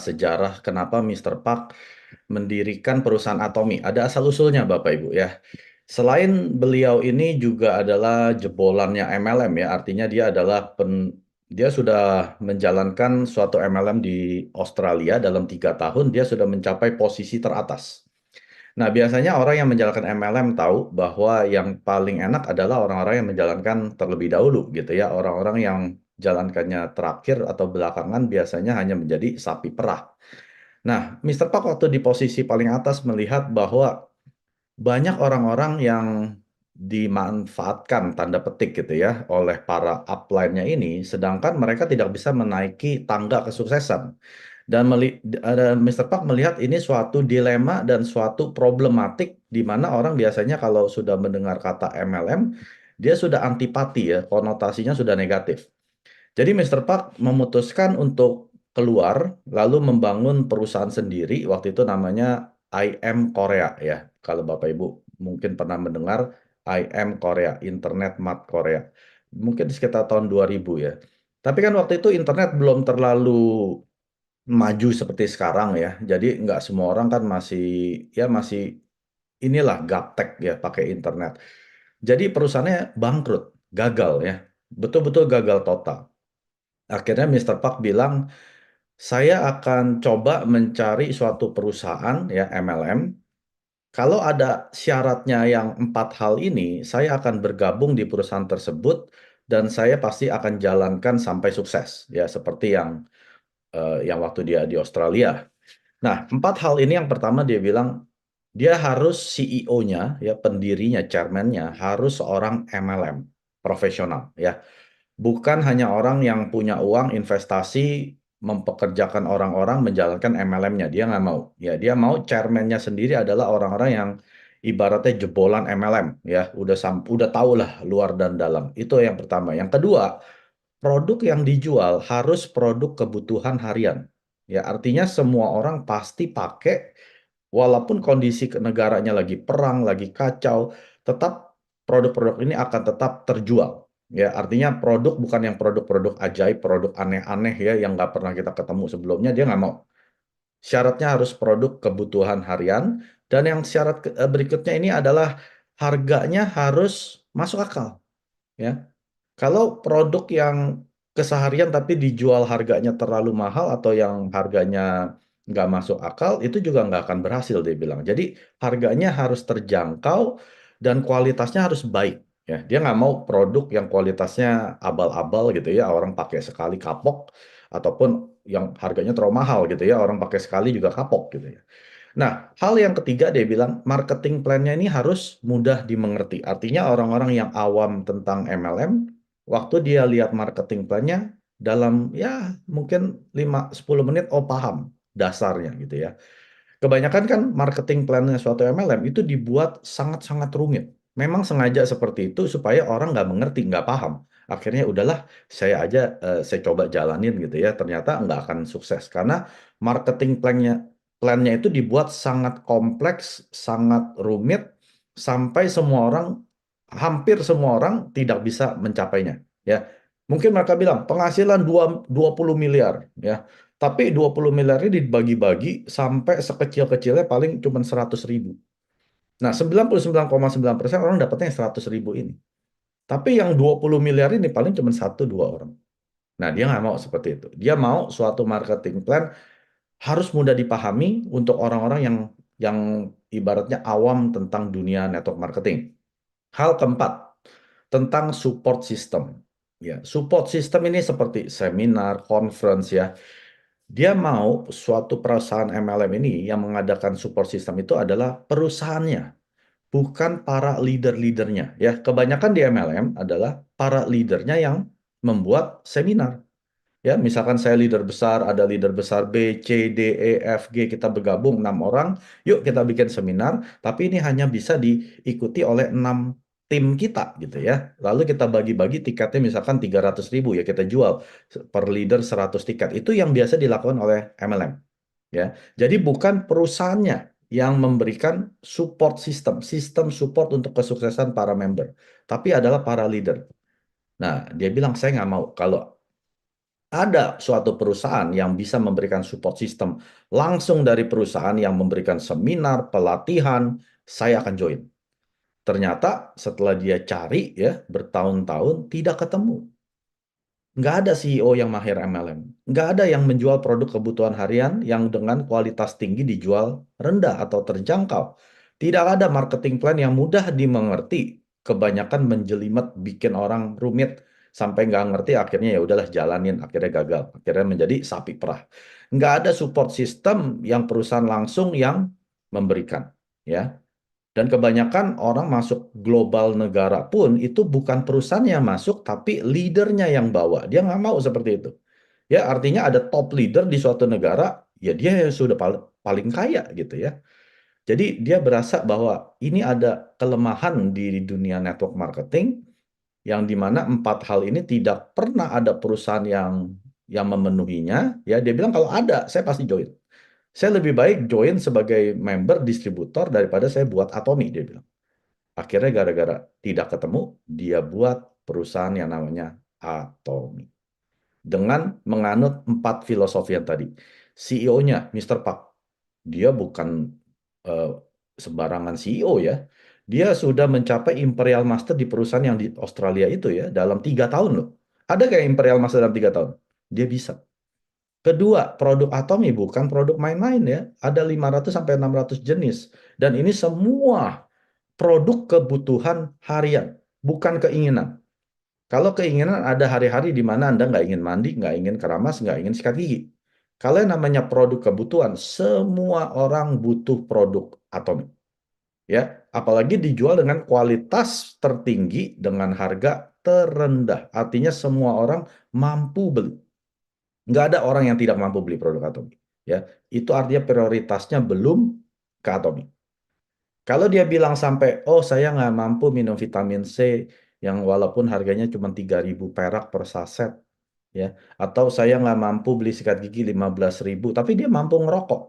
sejarah kenapa Mister Park mendirikan perusahaan Atomy. Ada asal-usulnya Bapak Ibu ya. Selain beliau ini juga adalah jebolannya MLM ya, artinya dia sudah menjalankan suatu MLM di Australia dalam 3 tahun, dia sudah mencapai posisi teratas. Nah, biasanya orang yang menjalankan MLM tahu bahwa yang paling enak adalah orang-orang yang menjalankan terlebih dahulu gitu ya. Orang-orang yang jalankannya terakhir atau belakangan biasanya hanya menjadi sapi perah. Nah, Mister Park waktu di posisi paling atas melihat bahwa banyak orang-orang yang dimanfaatkan tanda petik gitu ya oleh para upline-nya ini, sedangkan mereka tidak bisa menaiki tangga kesuksesan. Dan Mr. Park melihat ini suatu dilema dan suatu problematik di mana orang biasanya kalau sudah mendengar kata MLM, dia sudah antipati ya, konotasinya sudah negatif. Jadi Mr. Park memutuskan untuk keluar, lalu membangun perusahaan sendiri, waktu itu namanya IM Korea ya. Kalau Bapak Ibu mungkin pernah mendengar IM Korea, Internet Mart Korea. Mungkin sekitar tahun 2000 ya. Tapi kan waktu itu internet belum terlalu maju seperti sekarang ya. Jadi nggak semua orang kan masih inilah gaptek ya pakai internet. Jadi perusahaannya bangkrut, gagal ya. Betul-betul gagal total. Akhirnya Mister Park bilang, saya akan coba mencari suatu perusahaan ya MLM. Kalau ada syaratnya yang 4 hal ini, saya akan bergabung di perusahaan tersebut dan saya pasti akan jalankan sampai sukses ya seperti yang waktu dia di Australia. Nah, 4 hal ini yang pertama dia bilang dia harus CEO-nya ya pendirinya, chairman-nya harus seorang MLM profesional ya. Bukan hanya orang yang punya uang investasi mempekerjakan orang-orang menjalankan MLM-nya. Dia nggak mau. Ya, dia mau chairman-nya sendiri adalah orang-orang yang ibaratnya jebolan MLM. Ya, udah tahu lah luar dan dalam. Itu yang pertama. Yang kedua, produk yang dijual harus produk kebutuhan harian. Ya, artinya semua orang pasti pakai walaupun kondisi negaranya lagi perang, lagi kacau, tetap produk-produk ini akan tetap terjual. Ya, artinya produk bukan yang produk-produk ajaib, produk aneh-aneh ya yang nggak pernah kita ketemu sebelumnya, dia nggak mau. Syaratnya harus produk kebutuhan harian, dan yang syarat berikutnya ini adalah harganya harus masuk akal. Ya, kalau produk yang keseharian tapi dijual harganya terlalu mahal atau yang harganya nggak masuk akal, itu juga nggak akan berhasil dia bilang. Jadi harganya harus terjangkau dan kualitasnya harus baik. Ya, dia nggak mau produk yang kualitasnya abal-abal gitu ya, orang pakai sekali kapok, ataupun yang harganya terlalu mahal gitu ya, orang pakai sekali juga kapok gitu ya. Nah, hal yang ketiga dia bilang marketing plan-nya ini harus mudah dimengerti. Artinya orang-orang yang awam tentang MLM, waktu dia lihat marketing plan-nya dalam ya mungkin 5-10 menit oh paham dasarnya gitu ya. Kebanyakan kan marketing plan-nya suatu MLM itu dibuat sangat-sangat rumit. Memang sengaja seperti itu supaya orang nggak mengerti, nggak paham. Akhirnya udahlah saya coba jalanin gitu ya. Ternyata nggak akan sukses karena marketing plan-nya itu dibuat sangat kompleks, sangat rumit sampai hampir semua orang tidak bisa mencapainya. Ya, mungkin mereka bilang penghasilan 20 miliar ya. Tapi 20 miliar ini dibagi-bagi sampai sekecil-kecilnya paling cuma 100 ribu. Nah, 99,9% orang dapatnya yang 100 ribu ini. Tapi yang 20 miliar ini paling cuma 1-2 orang. Nah, dia nggak mau seperti itu. Dia mau suatu marketing plan harus mudah dipahami untuk orang-orang yang ibaratnya awam tentang dunia network marketing. Hal keempat, tentang support system. Ya, support system ini seperti seminar, conference ya. Dia mau suatu perusahaan MLM ini yang mengadakan support system itu adalah perusahaannya, bukan para leader-leadernya. Ya, kebanyakan di MLM adalah para leadernya yang membuat seminar. Ya, misalkan saya leader besar, ada leader besar B, C, D, E, F, G, kita bergabung 6 orang, yuk kita bikin seminar, tapi ini hanya bisa diikuti oleh 6 tim kita gitu ya. Lalu kita bagi-bagi tiketnya misalkan 300 ribu ya kita jual per leader 100 tiket. Itu yang biasa dilakukan oleh MLM ya. Jadi bukan perusahaannya yang memberikan support sistem support untuk kesuksesan para member, tapi adalah para leader. Nah, dia bilang saya nggak mau kalau Ada suatu perusahaan yang bisa memberikan support system langsung dari perusahaan yang memberikan seminar, pelatihan, saya akan join. Ternyata setelah dia cari ya bertahun-tahun tidak ketemu. Nggak ada CEO yang mahir MLM. Nggak ada yang menjual produk kebutuhan harian yang dengan kualitas tinggi dijual rendah atau terjangkau. Tidak ada marketing plan yang mudah dimengerti. Kebanyakan menjelimet, bikin orang rumit sampai nggak ngerti. Akhirnya ya udahlah jalanin. Akhirnya gagal. Akhirnya menjadi sapi perah. Nggak ada support system yang perusahaan langsung yang memberikan. Ya, dan kebanyakan orang masuk global negara pun itu bukan perusahaan yang masuk, tapi leadernya yang bawa. Dia nggak mau seperti itu. Ya, artinya ada top leader di suatu negara, ya dia yang sudah paling kaya gitu ya. Jadi dia berasa bahwa ini ada kelemahan di dunia network marketing, yang dimana 4 hal ini tidak pernah ada perusahaan yang memenuhinya. Ya, dia bilang kalau ada, saya pasti join. Saya lebih baik join sebagai member distributor daripada saya buat Atomi, dia bilang. Akhirnya gara-gara tidak ketemu, dia buat perusahaan yang namanya Atomi. Dengan menganut 4 filosofi yang tadi. CEO-nya, Mr. Park, dia bukan eh, sembarangan CEO ya. Dia sudah mencapai Imperial Master di perusahaan yang di Australia itu ya, dalam 3 tahun loh. Ada kayak Imperial Master dalam 3 tahun? Dia bisa. Kedua, produk Atomi bukan produk main-main ya. Ada 500 sampai 600 jenis. Dan ini semua produk kebutuhan harian, bukan keinginan. Kalau keinginan ada hari-hari di mana Anda nggak ingin mandi, nggak ingin keramas, nggak ingin sikat gigi. Kalau yang namanya produk kebutuhan, semua orang butuh produk Atomi. Ya, apalagi dijual dengan kualitas tertinggi dengan harga terendah. Artinya semua orang mampu beli. Nggak ada orang yang tidak mampu beli produk Atomi. Ya, itu artinya prioritasnya belum ke Atomi. Kalau dia bilang sampai, oh saya nggak mampu minum vitamin C yang walaupun harganya cuma 3.000 perak per saset, ya, atau saya nggak mampu beli sikat gigi 15.000, tapi dia mampu ngerokok,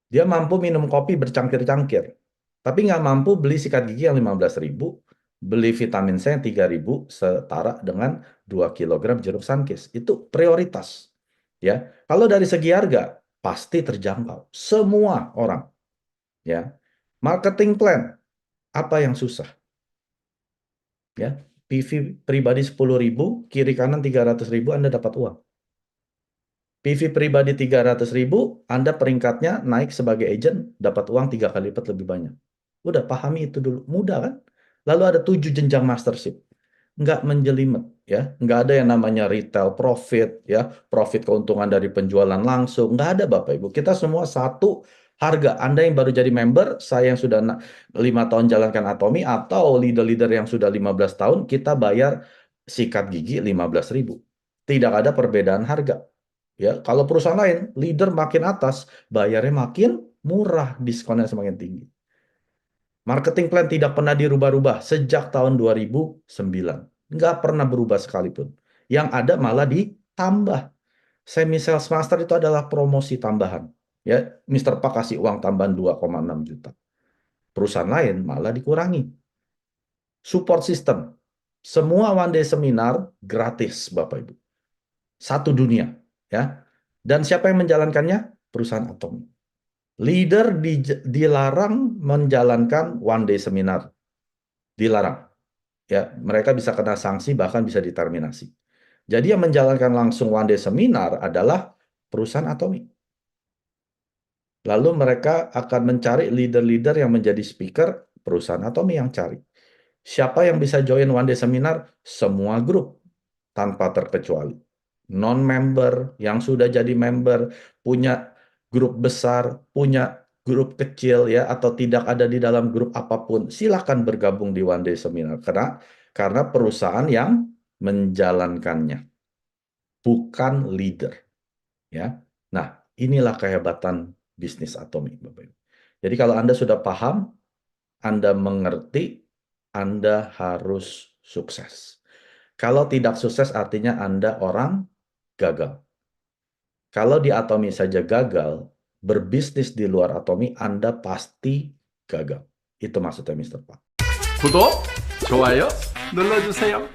dia mampu minum kopi bercangkir-cangkir, tapi nggak mampu beli sikat gigi yang 15.000, beli vitamin C yang 3.000 setara dengan 2 kilogram jeruk sankis. Itu prioritas, ya. Kalau dari segi harga pasti terjangkau, semua orang, ya. Marketing plan, apa yang susah? Ya, PV pribadi 10.000, kiri kanan 300.000, Anda dapat uang. PV pribadi 300.000, Anda peringkatnya naik sebagai agent, dapat uang 3 kali lipat lebih banyak. Udah pahami itu dulu, mudah kan? Lalu ada 7 jenjang mastership. Nggak menjelimet, ya. Nggak ada yang namanya retail profit, ya. Profit keuntungan dari penjualan langsung. Nggak ada, Bapak Ibu. Kita semua satu harga. Anda yang baru jadi member, saya yang sudah 5 tahun jalankan Atomi, atau leader-leader yang sudah 15 tahun, kita bayar sikat gigi 15.000. Tidak ada perbedaan harga. Ya, kalau perusahaan lain, leader makin atas, bayarnya makin murah, diskonnya semakin tinggi. Marketing plan tidak pernah dirubah-rubah sejak tahun 2009. Nggak pernah berubah sekalipun. Yang ada malah ditambah. Semi Sales Master itu adalah promosi tambahan. Ya, Mr. Pak kasih uang tambahan 2,6 juta. Perusahaan lain malah dikurangi. Support system. Semua one day seminar gratis, Bapak Ibu. Satu dunia. Ya. Dan siapa yang menjalankannya? Perusahaan Atomi. Leader dilarang menjalankan one day seminar. Dilarang. Ya, mereka bisa kena sanksi, bahkan bisa diterminasi. Jadi yang menjalankan langsung one day seminar adalah perusahaan Atomi. Lalu mereka akan mencari leader-leader yang menjadi speaker, perusahaan Atomi yang cari. Siapa yang bisa join one day seminar? Semua grup, tanpa terkecuali. Non-member, yang sudah jadi member, punya grup besar, punya grup kecil, ya, atau tidak ada di dalam grup apapun, silakan bergabung di one day seminar. Karena perusahaan yang menjalankannya, bukan leader. Ya. Nah, inilah kehebatan bisnis Atomi, Bapak Ibu. Jadi kalau Anda sudah paham, Anda mengerti, Anda harus sukses. Kalau tidak sukses artinya Anda orang gagal. Kalau di Atomi saja gagal, berbisnis di luar Atomi Anda pasti gagal. Itu maksudnya Mr. Pak. 구독, 좋아요 눌러주세요.